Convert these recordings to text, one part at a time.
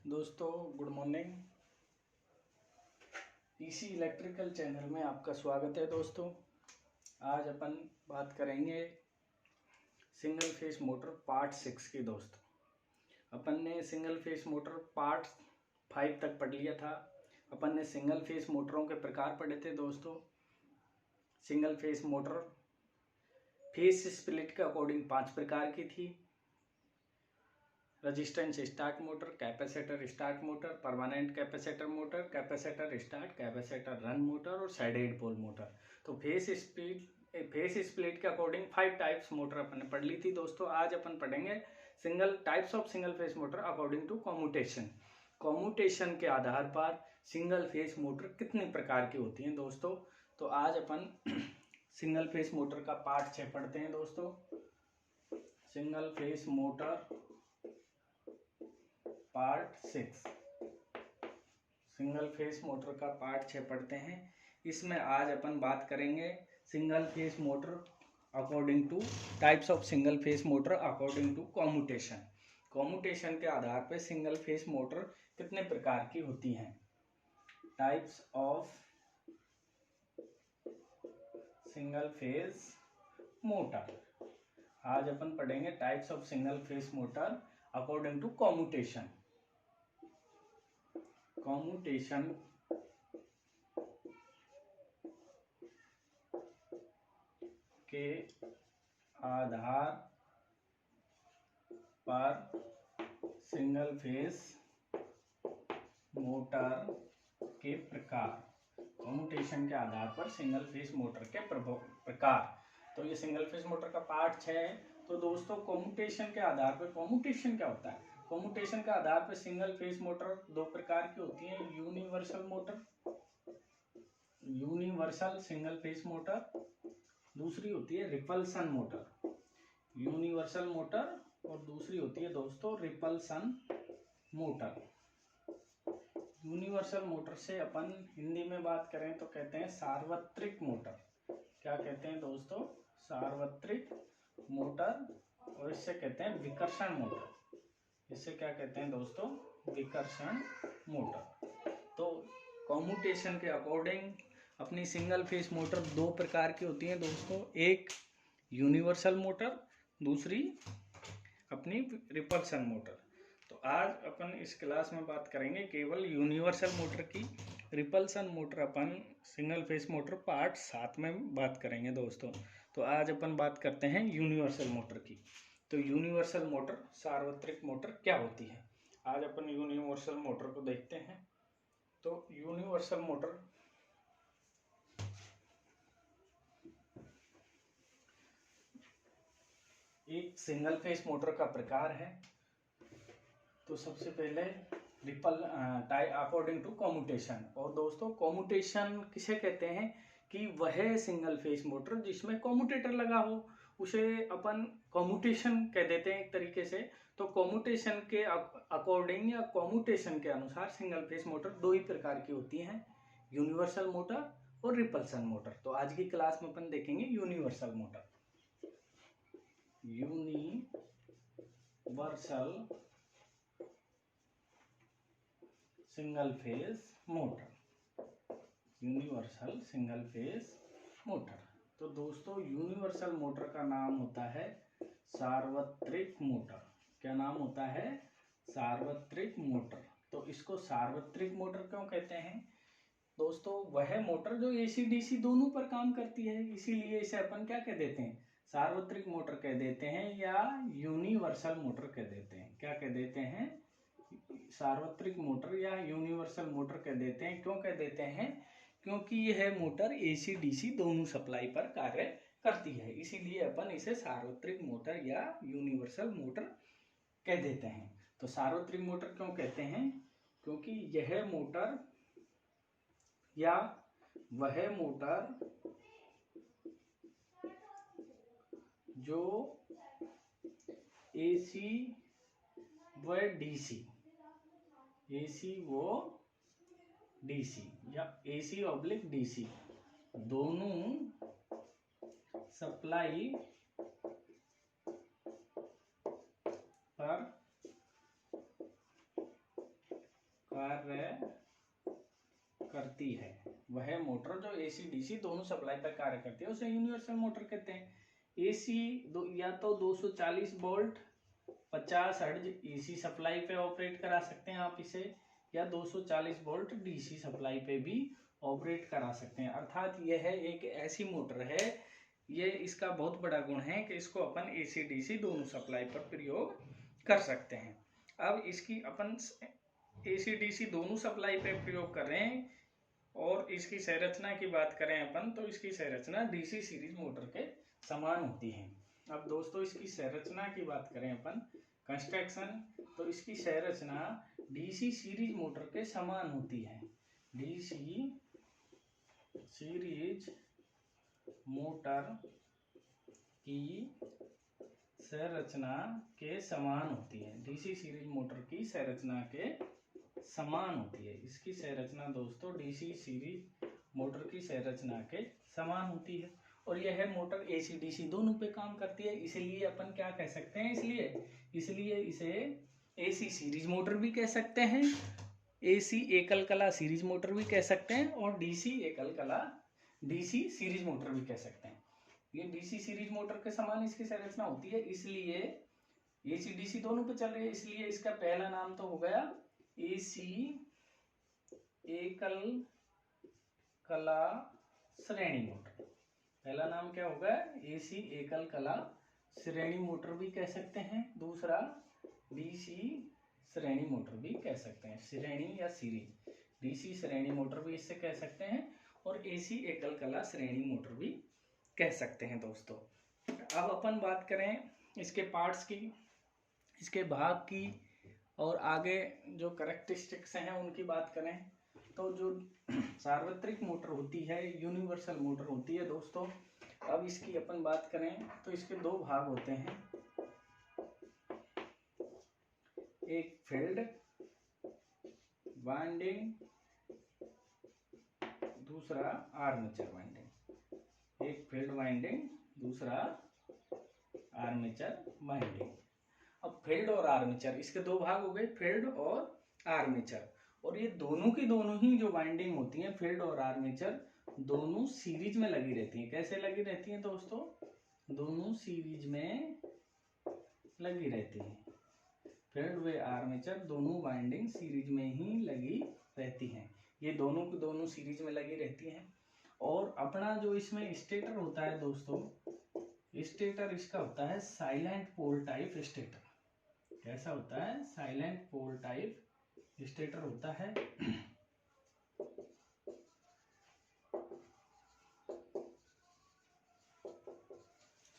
दोस्तों good morning. EC electrical channel में आपका स्वागत है। दोस्तों आज अपन बात करेंगे सिंगल फेस मोटर पार्ट 6 की। दोस्तों अपन ने सिंगल फेस मोटर पार्ट 5 तक पढ़ लिया था। अपन ने सिंगल फेस मोटरों के प्रकार पढ़े थे। दोस्तों single phase motor phase split के अकॉर्डिंग 5 प्रकार की थी। Resistance start motor, capacitor start motor, permanent capacitor motor, capacitor start, capacitor run motor और साइडेड पोल मोटर। तो फेस स्प्लिट के अकॉर्डिंग 5 टाइप्स मोटर अपन ने पढ़ ली थी। दोस्तों आज अपन पढ़ेंगे types of single phase motor according to commutation. Commutation के आधार पर सिंगल फेस मोटर कितने प्रकार की होती हैं। दोस्तों तो आज अपन सिंगल फेस मोटर का पार्ट 6 पढ़ते हैं। दोस्तों single phase motor part 6, single phase motor का पार्ट 6 पढ़ते हैं। इसमें आज अपन बात करेंगे single phase motor according to types of single phase motor according to commutation. Commutation के आधार पर सिंगल फेस मोटर कितने प्रकार की होती हैं। Types of single phase motor. आज अपन पढ़ेंगे types of single phase motor according to commutation. Commutation के आधार पर सिंगल फेस मोटर के प्रकार। कॉम्यूटेशन के आधार पर सिंगल फेस मोटर के प्रकार। तो ये सिंगल फेस मोटर का पार्ट 6 है। तो दोस्तों कॉम्यूटेशन के आधार पर, कॉम्यूटेशन क्या होता है। कॉम्यूटेशन के आधार पर सिंगल फेस मोटर 2 प्रकार की होती है। Universal motor, universal single phase motor, दूसरी होती है रिपल्सन मोटर। यूनिवर्सल मोटर और दूसरी होती है दोस्तों रिपल्सन मोटर। यूनिवर्सल मोटर से अपन हिंदी में बात करें तो कहते हैं सार्वत्रिक मोटर। क्या कहते हैं दोस्तों, सार्वत्रिक मोटर। और इससे कहते हैं विकर्षण मोटर। इससे क्या कहते हैं दोस्तों, विकर्षण मोटर। तो कॉम्यूटेशन के अकॉर्डिंग अपनी सिंगल फेस मोटर 2 प्रकार की होती हैं दोस्तों। एक यूनिवर्सल मोटर, दूसरी अपनी रिपल्सन मोटर। तो आज अपन इस क्लास में बात करेंगे केवल यूनिवर्सल मोटर की। रिपल्सन मोटर अपन सिंगल फेस मोटर पार्ट 7 में बात करेंगे दोस्तों। तो आज अपन बात करते हैं यूनिवर्सल मोटर की। तो यूनिवर्सल मोटर, सार्वत्रिक मोटर क्या होती है। आज अपन यूनिवर्सल मोटर को देखते हैं। तो यूनिवर्सल मोटर एक सिंगल फेस मोटर का प्रकार है। तो सबसे पहले अकॉर्डिंग टू कॉम्यूटेशन। और दोस्तों कॉम्यूटेशन किसे कहते हैं कि वह सिंगल फेस मोटर जिसमें कॉम्यूटेटर लगा हो उसे अपन कॉम्यूटेशन कह देते हैं एक तरीके से। तो कॉम्यूटेशन के अकॉर्डिंग या कॉम्यूटेशन के अनुसार सिंगल फेस मोटर 2 ही प्रकार की होती हैं, यूनिवर्सल मोटर और रिपल्सन मोटर। तो आज की क्लास में अपन देखेंगे universal motor. Universal single phase motor, universal single phase motor. तो दोस्तों यूनिवर्सल मोटर का नाम होता है सार्वत्रिक मोटर। क्या नाम होता है, सार्वत्रिक मोटर। तो इसको सार्वत्रिक मोटर क्यों कहते हैं दोस्तों, वह मोटर जो एसी डीसी दोनों पर काम करती है, इसीलिए इसे अपन क्या कह देते हैं, सार्वत्रिक मोटर कह देते हैं या यूनिवर्सल मोटर कह देते हैं। क्या कह देते हैं, सार्वत्रिक मोटर या यूनिवर्सल मोटर कह देते हैं। क्यों कह देते हैं, क्योंकि यह मोटर एसी डीसी दोनों सप्लाई पर कार्य करती है, इसीलिए अपन इसे सार्वत्रिक मोटर या यूनिवर्सल मोटर कह देते हैं। तो सार्वत्रिक मोटर क्यों कहते हैं, क्योंकि यह मोटर या वह मोटर जो एसी व डीसी, एसी व डीसी या एसी ऑब्लिक डीसी दोनों सप्लाई पर करती है, वह मोटर जो एसी डीसी दोनों सप्लाई पर कार्य करती है, उसे यूनिवर्सल मोटर कहते हैं। एसी या तो 240 वोल्ट 50 हर्ट्ज एसी सप्लाई पे ऑपरेट करा सकते हैं आप इसे, या 240 वोल्ट डीसी सप्लाई पे भी ऑपरेट करा सकते हैं। अर्थात यह एक ऐसी मोटर है, ये इसका बहुत बड़ा गुण है कि इसको अपन एसी डीसी दोनों सप्लाई पर प्रयोग कर सकते हैं। अब इसकी अपन एसी डीसी दोनों सप्लाई पे प्रयोग कर रहे हैं, और इसकी संरचना की बात करें अपन तो इसकी संरचना डीसी सीरीज मोटर के समान होती है। अब दोस्तों इसकी संरचना की बात करें अपन कंस्ट्रक्शन, तो इसकी संरचना डीसी सीरीज मोटर के समान होती है। डीसी सीरीज मोटर की संरचना के समान होती है। डीसी सीरीज मोटर की संरचना के समान होती है। इसकी संरचना दोस्तों डीसी सीरीज मोटर की संरचना के समान होती है, और यह मोटर एसी डीसी दोनों पे काम करती है। इसलिए अपन क्या कह सकते हैं, इसलिए इसे एसी सीरीज मोटर भी कह सकते हैं, एसी एकल कला सीरीज मोटर भी कह सकते हैं, और डीसी एकल कला डीसी सीरीज मोटर भी कह सकते हैं। ये डीसी सीरीज मोटर के समान इसकी संरचना होती है, इसलिए एसी डीसी दोनों पे चल रही है, इसलिए इसका पहला नाम तो हो गया एसी एकल कला श्रेणी मोटर। पहला नाम क्या होगा, एसी एकल कला श्रेणी मोटर भी कह सकते हैं। दूसरा डीसी श्रेणी मोटर भी कह सकते हैं, श्रेणी या सीरीज, डीसी श्रेणी मोटर भी इससे कह सकते हैं, और एसी एकल कला श्रेणी मोटर भी कह सकते हैं। दोस्तों अब अपन बात करें इसके पार्ट्स की, इसके भाग की, और आगे जो कैरेक्टरिस्टिक्स हैं उनकी बात करें, तो जो सार्वत्रिक मोटर होती है, यूनिवर्सल मोटर होती है दोस्तों, अब इसकी अपन बात करें तो इसके दो भाग होते हैं, एक फील्ड वाइंडिंग, दूसरा आर्मेचर वाइंडिंग। एक फील्ड वाइंडिंग, दूसरा आर्मेचर वाइंडिंग। अब फील्ड और आर्मेचर, इसके दो भाग हो गए, फील्ड और आर्मेचर, और ये दोनों की दोनों ही जो वाइंडिंग होती है, फील्ड और आर्मेचर, दोनों सीरीज में लगी रहती हैं। कैसे लगी रहती हैं दोस्तों, दोनों सीरीज में लगी रहती हैं। फील्ड व आर्मेचर दोनों वाइंडिंग सीरीज में ही लगी रहती हैं, ये दोनों की दोनों सीरीज में लगी रहती हैं। और अपना जो इसमें स्टेटर होता है दोस्तों, स्टेटर इसका होता है साइलेंट पोल टाइप स्टेटर। कैसा होता है, साइलेंट पोल टाइप स्टेटर होता है।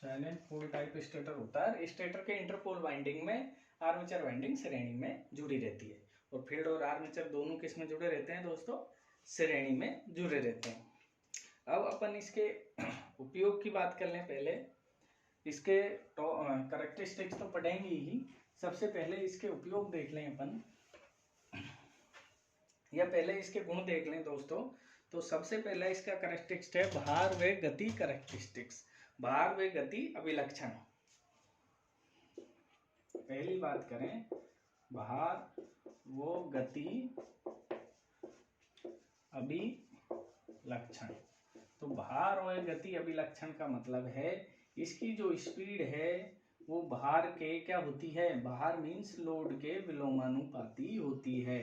साइलेंट पोल टाइप स्टेटर होता है। स्टेटर के इंटरपोल वाइंडिंग में आर्मेचर वाइंडिंग श्रेणी में जुड़ी रहती है, और फील्ड और आर्मेचर दोनों किस में जुड़े रहते हैं दोस्तों, श्रेणी में जुड़े रहते हैं। अब अपन इसके उपयोग की बात कर लें। पहले इसके कैरेक्टरिस्टिक्स तो पढ़ेंगे ही, सबसे पहले इसके उपयोग देख लें अपन, या पहले इसके गुण देख लें दोस्तों। तो सबसे पहला इसका कैरेक्टरिस्टिक्स है भार व गति कैरेक्टरिस्टिक्स, भार व गति अभिलक्षण। पहली बात करें भार व गति अभिलक्षण, तो भार और गति अभिलक्षण का मतलब है इसकी जो स्पीड है वो भार के क्या होती है, भार मीन्स लोड के विलोमानुपाती होती है।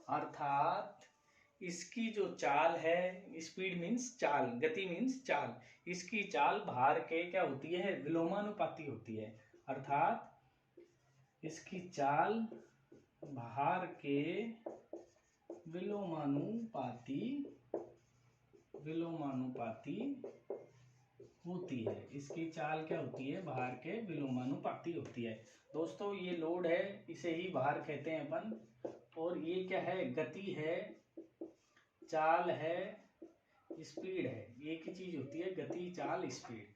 अर्थात इसकी जो चाल है, स्पीड मीन्स चाल, गति मीन्स चाल, इसकी चाल भार के क्या होती है, विलोमानुपाती होती है। अर्थात इसकी चाल भार के विलोमानुपाती होती है। इसकी चाल क्या होती है, भार के विलोमानुपाती होती है। दोस्तों ये लोड है, इसे ही भार कहते हैं अपन, और ये क्या है, गति है, चाल है, स्पीड है, एक ही चीज होती है, गति चाल स्पीड।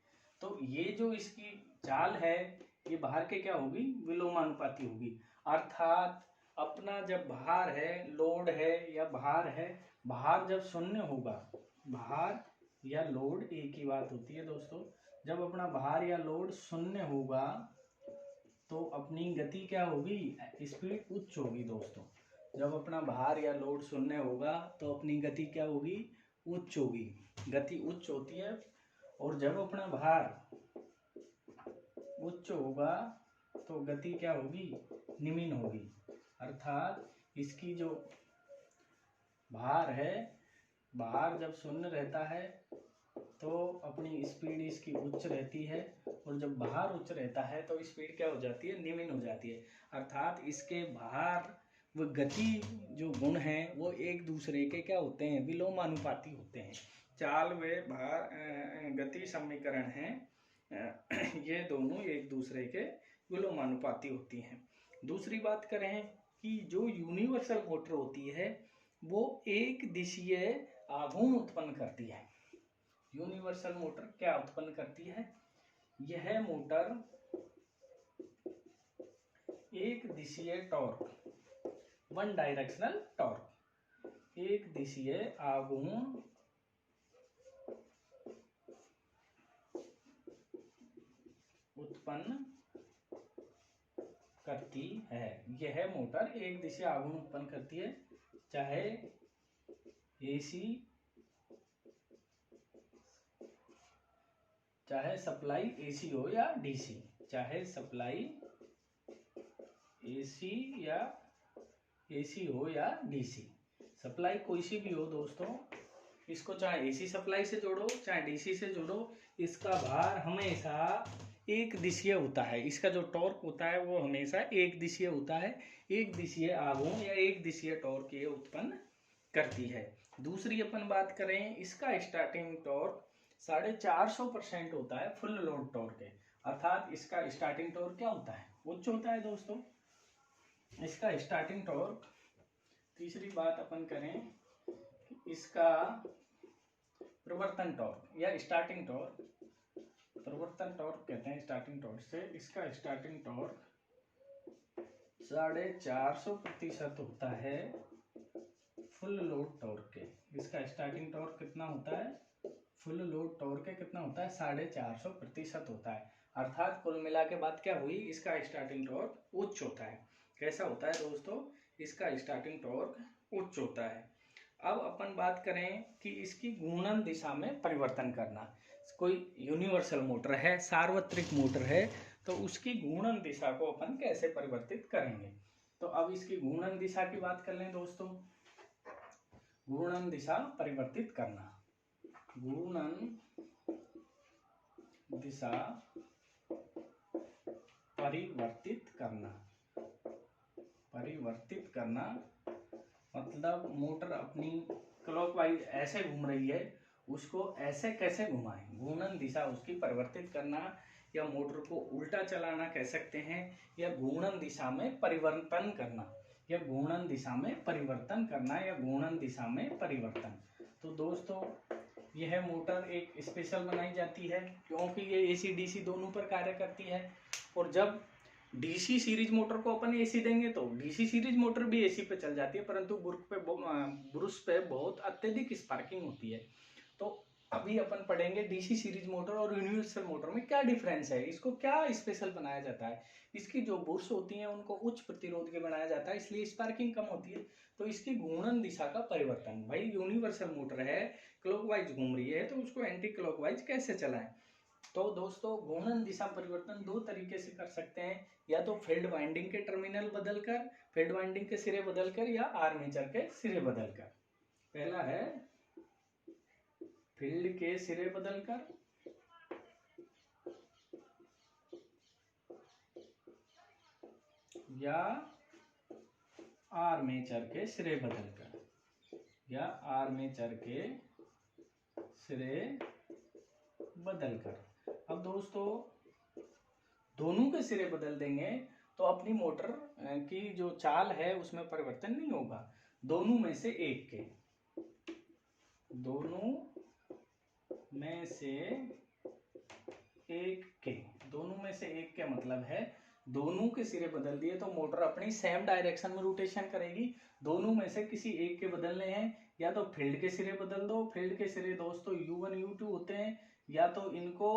तो ये जो इसकी चाल है ये भार के क्या होगी, विलोमानुपाती होगी। अर्थात अपना जब भार है, लोड है या भार है, भार जब शून्य होगा, भार या लोड एक ही बात होती है दोस्तों, जब अपना भार या लोड शून्य होगा तो अपनी गति क्या होगी, स्पीड उच्च होगी दोस्तों। जब अपना भार या लोड शून्य होगा तो अपनी गति क्या होगी, उच्च होगी, गति उच्च होती है। और जब अपना भार उच्च होगा तो गति क्या होगी, निम्न होगी। अर्थात इसकी जो भार है, भार जब शून्य रहता है तो अपनी स्पीड इसकी उच्च रहती है, और जब भार उच्च रहता है तो स्पीड क्या हो जाती है, निम्न हो जाती है। अर्थात इसके भार व गति जो गुण हैं वो एक दूसरे के क्या होते हैं, विलोमानुपाती होते हैं। चाल व भार गति समीकरण हैं, ये दोनों एक दूसरे के विलोमानुपाती होती हैं। दूसरी बात करें कि जो यूनिवर्सल मोटर होती है वो एक दिशीय आघूर्ण उत्पन्न करती है। यूनिवर्सल मोटर क्या उत्पन्न करती है, यह मोटर एक दिशीय टॉर्क, वन डायरेक्शनल टॉर्क, एक दिशीय आघूर्ण उत्पन्न करती है। यह मोटर एक दिशीय आघूर्ण उत्पन्न करती है, चाहे एसी, चाहे सप्लाई एसी हो या डीसी, चाहे सप्लाई एसी या एसी हो या डीसी, सप्लाई कोई सी भी हो दोस्तों, इसको चाहे एसी सप्लाई से जोड़ो चाहे डीसी से जोड़ो, इसका भार हमेशा एक दिशीय होता है। इसका जो टॉर्क होता है वो हमेशा एक दिशीय होता है। एक दिशीय आघूर्ण या एक दिशीय टॉर्क ये उत्पन्न करती है। दूसरी अपन बात करें, इसका स्टार्टिंग टॉर्क 450% होता है फुल लोड टॉर्क के। अर्थात इसका स्टार्टिंग टॉर्क क्या होता है, उच्च होता है दोस्तों, इसका स्टार्टिंग टॉर्क। तीसरी बात अपन करें, इसका प्रवर्तन टॉर्क या स्टार्टिंग टॉर्क, प्रवर्तन टॉर्क कहते हैं स्टार्टिंग टॉर्क से, इसका स्टार्टिंग टॉर्क 450% होता है फुल लोड टॉर्क के। इसका स्टार्टिंग टॉर्क कितना होता है, फुल लोड टॉर्क के कितना होता है, 450% होता है। अर्थात कुल मिला के बात क्या हुई, इसका स्टार्टिंग टॉर्क उच्च होता है। कैसा होता है दोस्तों, इसका स्टार्टिंग टॉर्क उच्च होता है। अब अपन बात करें कि इसकी घूर्णन दिशा में परिवर्तन करना। कोई यूनिवर्सल मोटर है, सार्वत्रिक मोटर है, तो उसकी घूर्णन दिशा को अपन कैसे परिवर्तित करेंगे। तो अब इसकी घूर्णन दिशा की बात कर लें दोस्तों। घूर्णन दिशा परिवर्तित करना, घूर्णन दिशा परिवर्तित करना, परिवर्तित करना मतलब मोटर अपनी क्लॉकवाइज ऐसे घूम रही है, उसको ऐसे कैसे घुमाएं, घूर्णन दिशा उसकी परिवर्तित करना, या मोटर को उल्टा चलाना कह सकते हैं, या घूर्णन दिशा में परिवर्तन करना, या घूर्णन दिशा में परिवर्तन करना, या घूर्णन दिशा में परिवर्तन। तो दोस्तों यह मोटर एक स्पेशल बनाई जाती है क्योंकि ये एसी डीसी दोनों पर कार्य करती है। और जब डीसी सीरीज मोटर को अपन एसी देंगे तो डीसी सीरीज मोटर भी एसी पे चल जाती है, परंतु ब्रुश पे बहुत अत्यधिक स्पार्किंग होती है। तो अभी अपन पढ़ेंगे डीसी सीरीज मोटर और यूनिवर्सल मोटर में क्या डिफरेंस है, इसको क्या स्पेशल बनाया जाता है। इसकी जो बुर्स होती हैं उनको उच्च प्रतिरोध के बनाया जाता है, इसलिए स्पार्किंग कम होती है। तो इसकी घूर्णन दिशा का परिवर्तन, भाई यूनिवर्सल मोटर है, क्लॉकवाइज घूम रही है, तो उसको एंटी क्लॉकवाइज कैसे चलाएं। तो दोस्तों घूर्णन दिशा परिवर्तन दो तरीके से कर सकते हैं, या तो फील्ड वाइंडिंग के टर्मिनल बदलकर, फील्ड वाइंडिंग के सिरे बदलकर, या आर्मेचर के सिरे बदलकर। पहला है फील्ड के सिरे बदलकर, या आर्मेचर के सिरे बदलकर, या आर्मेचर के सिरे बदलकर। अब दोस्तों दोनों के सिरे बदल देंगे तो अपनी मोटर की जो चाल है उसमें परिवर्तन नहीं होगा। दोनों में से एक के, दोनों में से एक के, दोनों में से एक के मतलब है दोनों के सिरे बदल दिए तो मोटर अपनी सेम डायरेक्शन में रोटेशन करेगी। दोनों में से किसी एक के बदलने हैं, या तो फील्ड के सिरे बदल दो, फील्ड के सिरे दोस्तों U1 U2 होते हैं, या तो इनको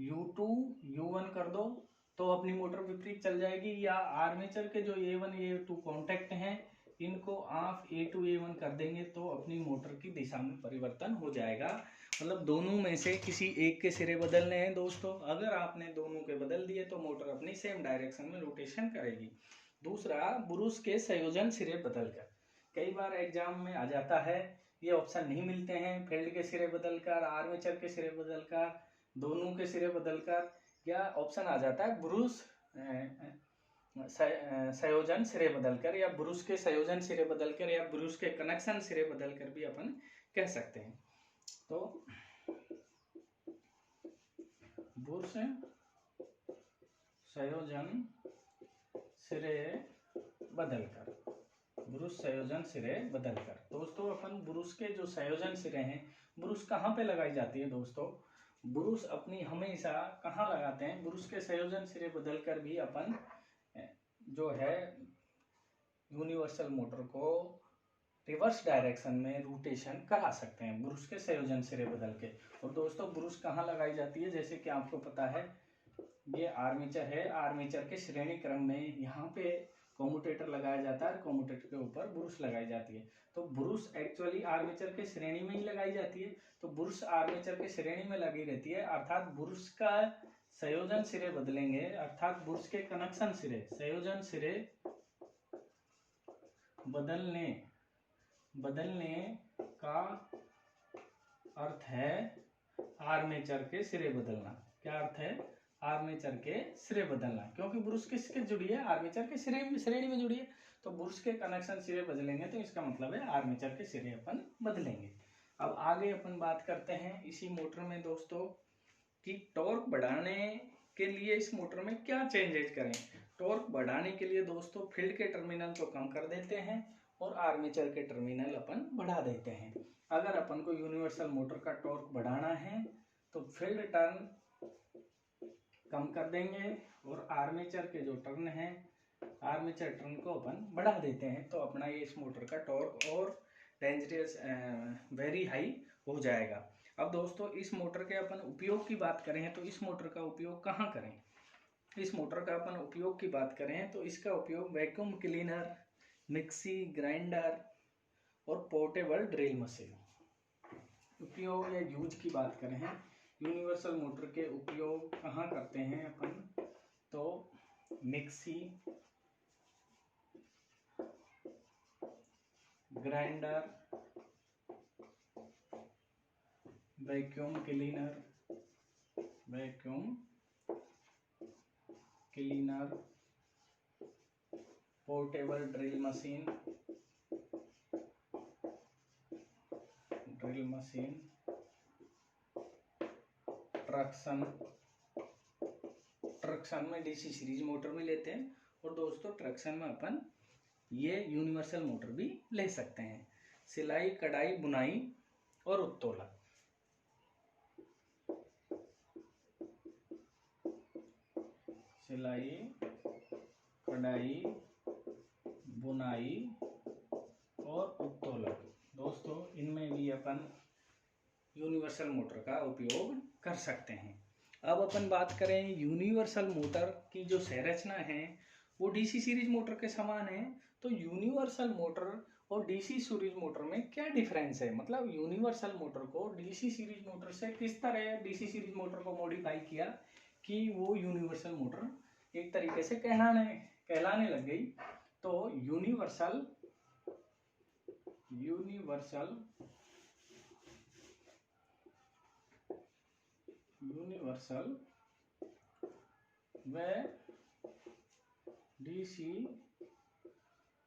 U2 U1 कर दो तो अपनी मोटर विपरीत चल जाएगी, या आर्मेचर के जो A1 A2 कॉन्टेक्ट हैं इनको आप A2 A1 कर देंगे तो अपनी मोटर की दिशा में परिवर्तन हो जाएगा। मतलब दोनों में से किसी एक के सिरे बदलने हैं दोस्तों। अगर आपने दोनों के बदल दिए तो मोटर अपनी सेम डायरेक्शन में रोटेशन करेगी। दूसरा, ब्रूस के संयोजन सिरे बदलकर। कई बार एग्जाम में आ जाता है, ये ऑप्शन नहीं मिलते हैं। फील्ड के सिरे बदलकर, आर्मेचर के सिरे बदलकर, दोनों के सिरे बदलकर, या ऑप्शन आ जाता है ब्रूस संयोजन सिरे बदलकर, या ब्रूस के संयोजन सिरे बदलकर, या ब्रूस के कनेक्शन सिरे बदलकर भी अपन कह सकते हैं। तो ब्रूस संयोजन सिरे बदलकर, ब्रूस संयोजन सिरे बदलकर। दोस्तों अपन ब्रूस के जो संयोजन सिरे हैं, ब्रूस कहाँ पे लगाई जाती है दोस्तों? ब्रूस अपनी हमेशा कहाँ लगाते हैं? ब्रूस के संयोजन सिरे बदलकर भी अपन जो है यूनिवर्सल मोटर को रिवर्स डायरेक्शन में रोटेशन करा सकते हैं ब्रूस के संयोजन सिरे बदल के। और दोस्तों ब्रूस कहाँ लगाई जाती है? जैसे कि आपको पता है ये आर्मेचर है, आर्मेचर के श्रेणी क्रम में यहाँ पे कम्यूटेटर लगाया जाता है, कम्यूटेटर के ऊपर ब्रूस लगाई जाती है। तो ब्रूस एक्चुअली आर्मेचर के श्रेणी में ही लगाई जाती है, तो ब्रूस आर्मेचर के श्रेणी में लगी रहती है, अर्थात ब्रूस का संयोजन सिरे बदलेंगे, अर्थात ब्रूस के कनेक्शन सिरे, संयोजन सिरे बदलने का अर्थ है आर्मेचर के सिरे बदलना। क्या अर्थ है? आर्मेचर के सिरे बदलना, क्योंकि ब्रूस किसके जुड़ी है? आर्मेचर के श्रेणी में जुड़ी है। तो ब्रूस के कनेक्शन सिरे बदलेंगे तो इसका मतलब है आर्मेचर के सिरे अपन बदलेंगे। अब आगे अपन बात करते हैं इसी मोटर में दोस्तों कि टॉर्क बढ़ाने के लिए इस मोटर में क्या चेंजेज करें। टॉर्क बढ़ाने के लिए दोस्तों फील्ड के टर्मिनल को कम कर देते हैं और आर्मेचर के टर्मिनल अपन बढ़ा देते हैं। अगर अपन को यूनिवर्सल मोटर का टॉर्क बढ़ाना है तो फील्ड टर्न कम कर देंगे और आर्मेचर के जो टर्न है, आर्मेचर टर्न को अपन बढ़ा देते हैं, तो अपना ये इस मोटर का टॉर्क और डेंजरस वेरी हाई हो जाएगा। अब दोस्तों इस मोटर के अपन उपयोग की बात करें तो इस मोटर का उपयोग कहाँ करें? इस मोटर का अपन उपयोग की बात करें तो इसका उपयोग वैक्यूम क्लीनर, मिक्सी ग्राइंडर और पोर्टेबल ड्रिल मशीन। उपयोग या यूज की बात करें, यूनिवर्सल मोटर के उपयोग कहाँ करते हैं अपन? तो mixie, grinder, vacuum cleaner, portable drill machine, traction में डीसी सीरीज मोटर में लेते हैं, और दोस्तों ट्रक्शन में अपन ये यूनिवर्सल मोटर भी ले सकते हैं। सिलाई, कढ़ाई, बुनाई और उत्तोलन। सिलाई, कढ़ाई, बुनाई और उत्तोलन, दोस्तों इनमें भी अपन यूनिवर्सल मोटर का उपयोग कर सकते हैं। अब अपन बात करें यूनिवर्सल मोटर की जो संरचना है वो डीसी सीरीज मोटर के समान है। तो यूनिवर्सल मोटर और डीसी सीरीज मोटर में क्या डिफरेंस है? मतलब यूनिवर्सल मोटर को डीसी सीरीज मोटर से किस तरह डीसी सीरीज मोटर को मॉडिफाई किया कि वो यूनिवर्सल मोटर एक तरीके से कहलाने लग गई। तो यूनिवर्सल व डीसी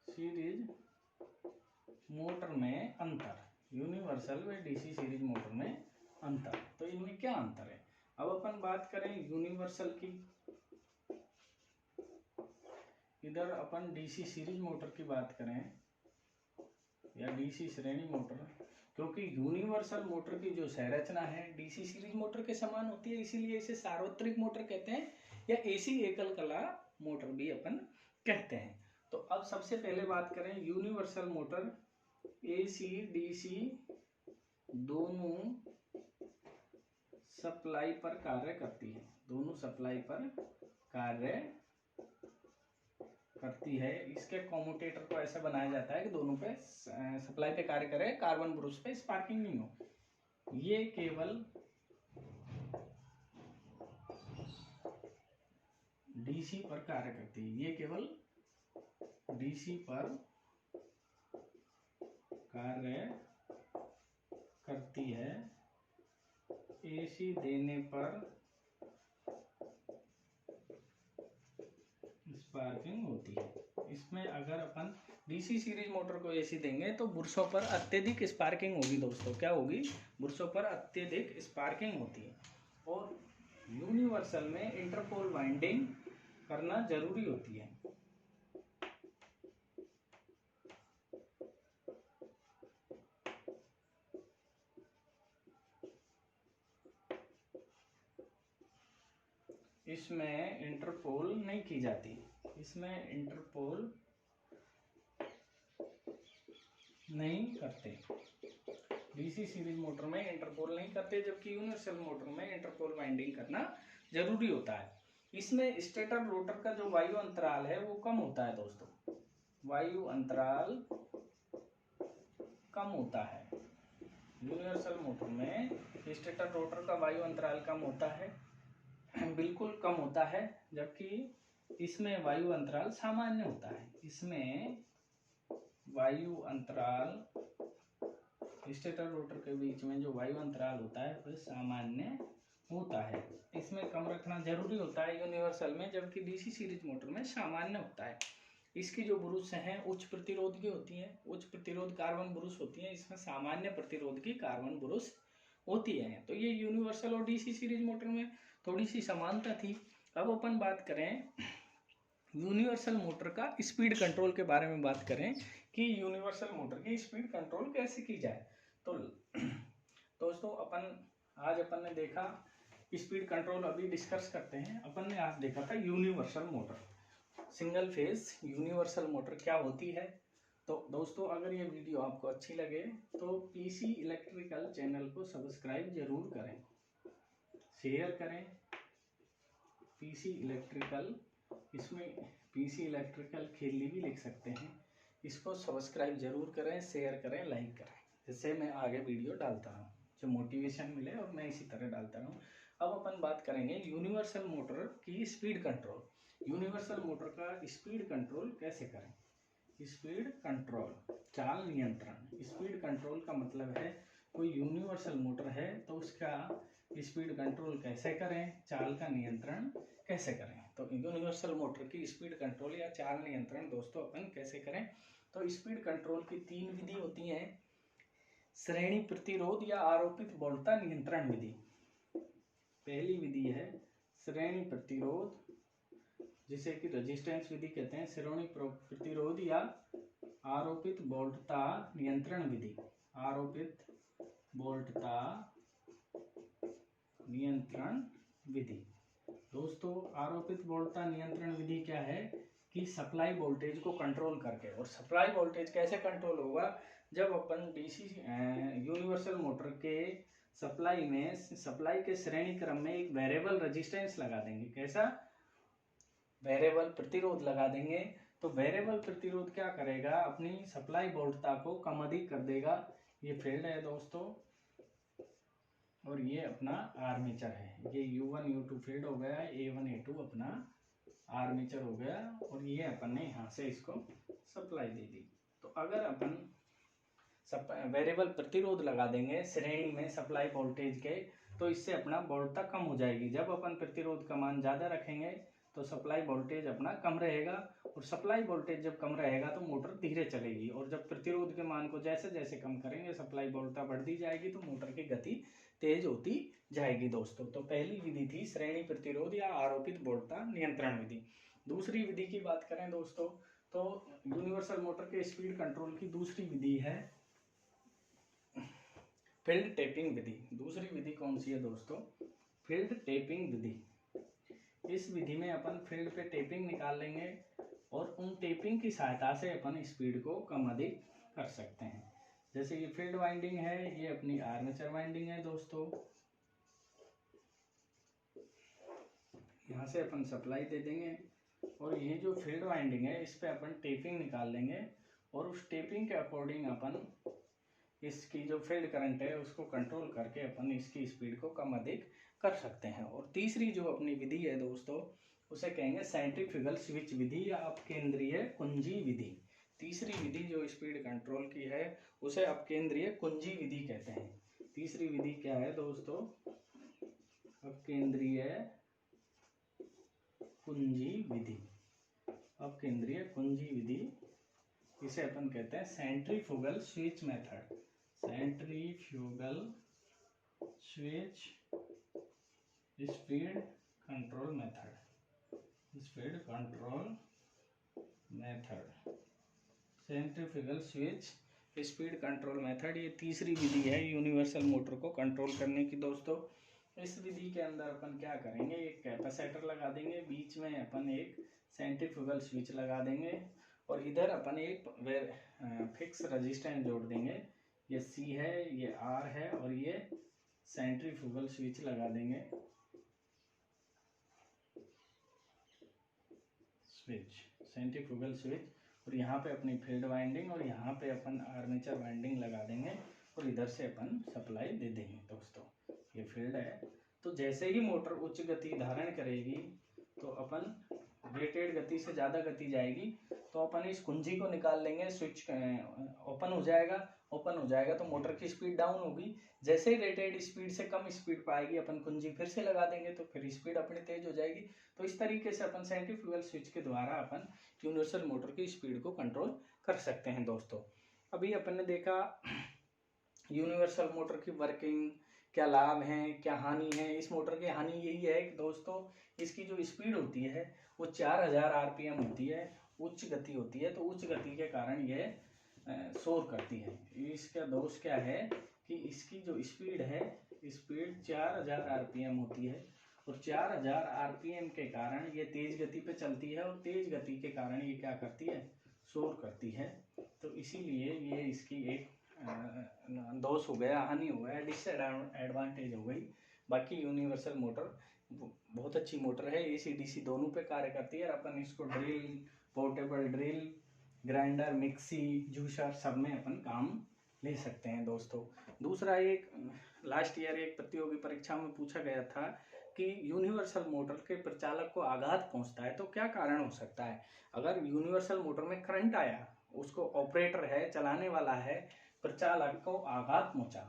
सीरीज मोटर में अंतर, यूनिवर्सल व डीसी सीरीज मोटर में अंतर। तो इनमें क्या अंतर है? अब अपन बात करें यूनिवर्सल की, इधर अपन डीसी सीरीज मोटर की बात करें या डीसी श्रेणी मोटर, क्योंकि यूनिवर्सल मोटर की जो संरचना है डीसी सीरीज मोटर के समान होती है, इसीलिए इसे सार्वत्रिक मोटर कहते हैं या एसी एकल कला मोटर भी अपन कहते हैं। तो अब सबसे पहले बात करें यूनिवर्सल मोटर एसी डीसी दोनों सप्लाई पर कार्य करती है, दोनों सप्लाई पर कार्य करती है, इसके कॉम्यूटेटर को ऐसा बनाया जाता है कि दोनों पे सप्लाई पे कार्य करे, कार्बन ब्रुश पे स्पार्किंग नहीं हो। ये केवल डीसी पर कार्य करती है, ये केवल डीसी पर कार्य करती है, एसी देने पर स्पार्किंग होती है। इसमें अगर अपन डीसी सीरीज मोटर को एसी देंगे तो बुरसों पर अत्यधिक स्पार्किंग होगी दोस्तों। क्या होगी? बुरसों पर अत्यधिक स्पार्किंग होती है। और यूनिवर्सल में इंटरपोल वाइंडिंग करना जरूरी होती है। इसमें इंटरपोल नहीं की जाती, इसमें इंटरपोल नहीं करते। डीसी सीरीज मोटर में इंटरपोल नहीं करते, जबकि यूनिवर्सल मोटर में इंटरपोल वाइंडिंग करना जरूरी होता है। इसमें स्टेटर रोटर का जो वायु अंतराल है वो कम होता है दोस्तों, वायु अंतराल कम होता है। यूनिवर्सल मोटर में स्टेटर रोटर का वायु अंतराल कम होता है, बिल्कुल कम होता है, जबकि इसमें वायु अंतराल सामान्य होता है। इसमें वायु अंतराल स्टेटर रोटर के बीच में जो वायु अंतराल होता है वह सामान्य होता है। इसमें कम रखना जरूरी होता है यूनिवर्सल में, जबकि डीसी सीरीज मोटर में सामान्य होता है। इसकी जो ब्रुश हैं उच्च प्रतिरोध की होती हैं, उच्च प्रतिरोध कार्बन ब्रुश होती हैं। इसमें सामान्य प्रतिरोध की कार्बन ब्रुश होती है। तो ये यूनिवर्सल और डीसी सीरीज मोटर में थोड़ी सी समानता थी। अब अपन बात करें यूनिवर्सल मोटर का स्पीड कंट्रोल के बारे में बात करें कि यूनिवर्सल मोटर की स्पीड कंट्रोल कैसे की जाए। तो दोस्तों आज अपन ने देखा स्पीड कंट्रोल, अभी डिस्कस करते हैं। अपन ने आज देखा था universal motor, single phase universal motor क्या होती है। तो दोस्तों अगर ये वीडियो आपको अच्छी लगे तो पीसी इलेक्ट्रिकल चैनल को सब्सक्राइब जरूर करें, शेयर करें। पीसी इलेक्ट्रिकल, इसमें पीसी इलेक्ट्रिकल खेली भी लिख सकते हैं। इसको सब्सक्राइब जरूर करें, शेयर करें, लाइक करें, जिससे मैं आगे वीडियो डालता रहूँ, जो मोटिवेशन मिले और मैं इसी तरह डालता रहूँ। अब अपन बात करेंगे यूनिवर्सल मोटर की स्पीड कंट्रोल। यूनिवर्सल मोटर का स्पीड कंट्रोल कैसे करें। स्पीड कंट्रोल, चाल नियंत्रण। स्पीड कंट्रोल का मतलब है कोई यूनिवर्सल मोटर है तो उसका स्पीड कंट्रोल कैसे करें, चाल का नियंत्रण कैसे करें। तो यूनिवर्सल मोटर की स्पीड कंट्रोल या चाल नियंत्रण दोस्तों अपन कैसे करें। तो स्पीड कंट्रोल की 3 विधि होती हैं। श्रेणी प्रतिरोध या आरोपित वोल्टता नियंत्रण विधि। पहली विधि है श्रेणी प्रतिरोध, जिसे कि रेजिस्टेंस विधि कहते हैं। श्रेणी प्रतिरोध या आरोपित वोल्टता नियंत्रण विधि। आरोपित वोल्टता नियंत्रण विधि। दोस्तों आरोपित वोल्टता नियंत्रण विधि क्या है कि सप्लाई वोल्टेज को कंट्रोल करके, और सप्लाई वोल्टेज कैसे कंट्रोल होगा, जब अपन डीसी यूनिवर्सल मोटर के सप्लाई के श्रेणी क्रम में एक वेरिएबल रेजिस्टेंस लगा देंगे। कैसा? वेरिएबल प्रतिरोध लगा देंगे। तो वेरिएबल प्रतिरोध क्या करेगा, अपनी सप्लाई वोल्टता को कम अधिक कर देगा। ये फील्ड है दोस्तों, और ये अपना आर्मेचर है। ये U1 U2 फील्ड हो गया, A1 A2 अपना आर्मेचर हो गया, और ये अपन ने यहाँ से इसको सप्लाई दे दी। तो अगर अपन वेरिएबल प्रतिरोध लगा देंगे श्रेणी में सप्लाई वोल्टेज के, तो इससे अपना वोल्टता कम हो जाएगी। जब अपन प्रतिरोध का मान ज़्यादा रखेंगे तो सप्लाई वोल्टेज अपना कम रहेगा, और सप्लाई वोल्टेज जब कम रहेगा तो मोटर धीरे चलेगी। और जब प्रतिरोध के मान को जैसे जैसे कम करेंगे सप्लाई वोल्टता बढ़ती जाएगी, तो मोटर की गति तेज होती जाएगी दोस्तों। तो पहली विधि थी श्रेणी प्रतिरोध या आरोपित वोल्टता नियंत्रण विधि। दूसरी विधि की बात करें दोस्तों, तो यूनिवर्सल मोटर के स्पीड कंट्रोल की दूसरी विधि है फील्ड टेपिंग विधि। दूसरी विधि कौन सी है दोस्तों? फील्ड टेपिंग विधि। इस विधि में अपन फील्ड पे टेपिंग निकाल लेंगे, और उन टेपिंग की सहायता से अपन स्पीड को कम अधिक कर सकते हैं। जैसे ये फील्ड वाइंडिंग है, ये अपनी आर्मेचर वाइंडिंग है दोस्तों। यहाँ से अपन सप्लाई दे देंगे, और ये जो फील्ड वाइंडिंग है इस पे अपन टेपिंग निकाल लेंगे और उस टेपिंग के अकॉर्डिंग अपन इसकी जो फील्ड करंट है उसको कंट्रोल करके अपन इसकी स्पीड को कम अधिक कर सकते हैं। और तीसरी जो अपनी विधि है दोस्तों उसे कहेंगे सेंट्रीफ्यूगल स्विच विधि या अपकेंद्रीय कुंजी विधि। तीसरी विधि जो स्पीड कंट्रोल की है उसे अपकेंद्रीय कुंजी विधि कहते हैं। तीसरी विधि क्या है दोस्तों? अपकेंद्रीय कुंजी विधि। अपकेंद्रीय कुंजी विधि, इसे अपन कहते हैं centrifugal switch method. Centrifugal switch speed control method. Speed control method, centrifugal switch speed control method, ये तीसरी विधि है यूनिवर्सल मोटर को कंट्रोल करने की। दोस्तों इस विधि के अंदर अपन क्या करेंगे, एक कैपेसिटर लगा देंगे, बीच में अपन एक सेंट्रीफ्यूगल स्विच लगा देंगे और इधर अपन एक फिक्स रेजिस्टेंस जोड़ देंगे। ये C है, ये R है और ये सेंट्रीफ्यूगल स्विच लगा देंगे, स्विच सेंट्रीफ्यूगल स्विच, और यहाँ पे अपनी फील्ड वाइंडिंग और यहाँ पे अपन आर्मेचर वाइंडिंग लगा देंगे और इधर से अपन सप्लाई दे देंगे। दोस्तों ये फील्ड है, तो जैसे ही मोटर उच्च गति धारण करेगी तो अपन रेटेड गति से ज़्यादा गति जाएगी तो अपन इस कुंजी को निकाल लेंगे, स्विच ओपन हो जाएगा। ओपन हो जाएगा तो मोटर की स्पीड डाउन होगी। जैसे ही रेटेड स्पीड से कम स्पीड पाएगी अपन कुंजी फिर से लगा देंगे तो फिर स्पीड अपनी तेज हो जाएगी। तो इस तरीके से अपन सेंट्रीफ्यूगल स्विच के द्वारा अपन यूनिवर्सल मोटर की स्पीड को कंट्रोल कर सकते हैं। दोस्तों अभी अपन ने देखा यूनिवर्सल मोटर की वर्किंग, क्या लाभ हैं, क्या हानि है। इस मोटर की हानि यही है कि दोस्तों इसकी जो स्पीड होती है वो 4000 RPM होती है, उच्च गति होती है। तो उच्च गति के कारण ये शोर करती है। इसका दोष क्या है कि इसकी जो स्पीड है, स्पीड 4000 RPM होती है और 4000 RPM के कारण ये तेज गति पे चलती है और तेज गति के कारण ये क्या करती है, शोर करती है। तो इसीलिए ये इसकी एक दोष हो गया, हानि हो गया, डिसएडवांटेज हो गई। बाकी यूनिवर्सल मोटर बहुत अच्छी मोटर है, AC DC दोनों पे कार्य करती है। अपन इसको drill, portable drill, grinder, mixie, juicer सब में अपन काम ले सकते हैं। दोस्तों दूसरा, एक लास्ट ईयर एक प्रतियोगी परीक्षा में पूछा गया था कि यूनिवर्सल मोटर के प्रचालक को आघात पहुंचता है तो क्या कारण हो सकता है। अगर यूनिवर्सल मोटर में करंट आया, उसको ऑपरेटर है, चलाने वाला है, प्रचालक को आघात पहुंचा,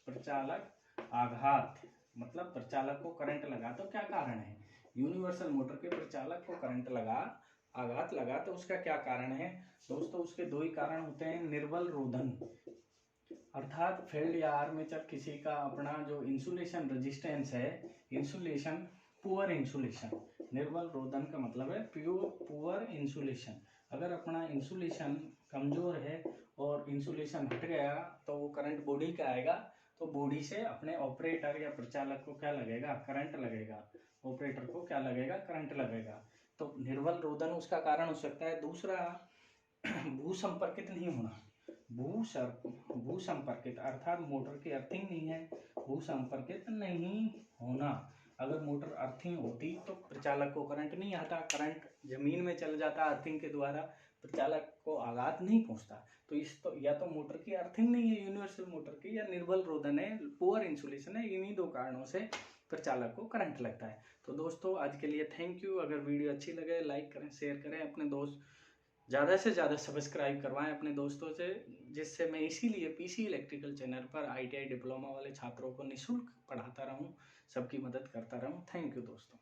प्रचालक आघात मतलब प्रचालक को करंट लगा, तो क्या कारण है। यूनिवर्सल मोटर के प्रचालक को करंट लगा, आघात लगा, तो उसका क्या कारण है। दोस्तों उसके दो ही कारण होते हैं। निर्बल रोधन, अर्थात फील्ड या आर्मेचर किसी का अपना जो इंसुलेशन रेजिस्टेंस है, इंसुलेशन, पुअर इंसुलेशन। निर्बल रोधन का मतलब है पुअर इंसुलेशन। अगर अपना इंसुलेशन कमजोर है और इंसुलेशन हट गया तो वो करंट बॉडी का आएगा, तो बॉडी से अपने ऑपरेटर या प्रचालक को क्या लगेगा, करंट लगेगा। ऑपरेटर को क्या लगेगा, करंट लगेगा। तो निर्बल रोधन उसका कारण हो सकता है। दूसरा, भूसंपर्कित नहीं होना, भूसंपर्कित अर्थात मोटर की अर्थिंग नहीं है, भूसंपर्कित नहीं होना। अगर मोटर अर्थिंग होती तो प्रचालक को करंट नहीं आता, करंट जमीन में चल जाता अर्थिंग के द्वारा, प्रचालक को आघात नहीं पहुंचता। तो या तो मोटर की अर्थिंग नहीं है यूनिवर्सल मोटर की, या निर्बल रोधन है, पुअर इंसुलेशन है। इन्हीं दो कारणों से प्रचालक को करंट लगता है। तो दोस्तों आज के लिए थैंक यू। अगर वीडियो अच्छी लगे लाइक करें, शेयर करें, अपने दोस्त ज़्यादा से ज़्यादा सब्सक्राइब करवाएं अपने दोस्तों से, जिससे मैं इसीलिए PC इलेक्ट्रिकल चैनल पर ITI डिप्लोमा वाले छात्रों को निःशुल्क पढ़ाता रहूं, सबकी मदद करता रहूं। थैंक यू दोस्तों।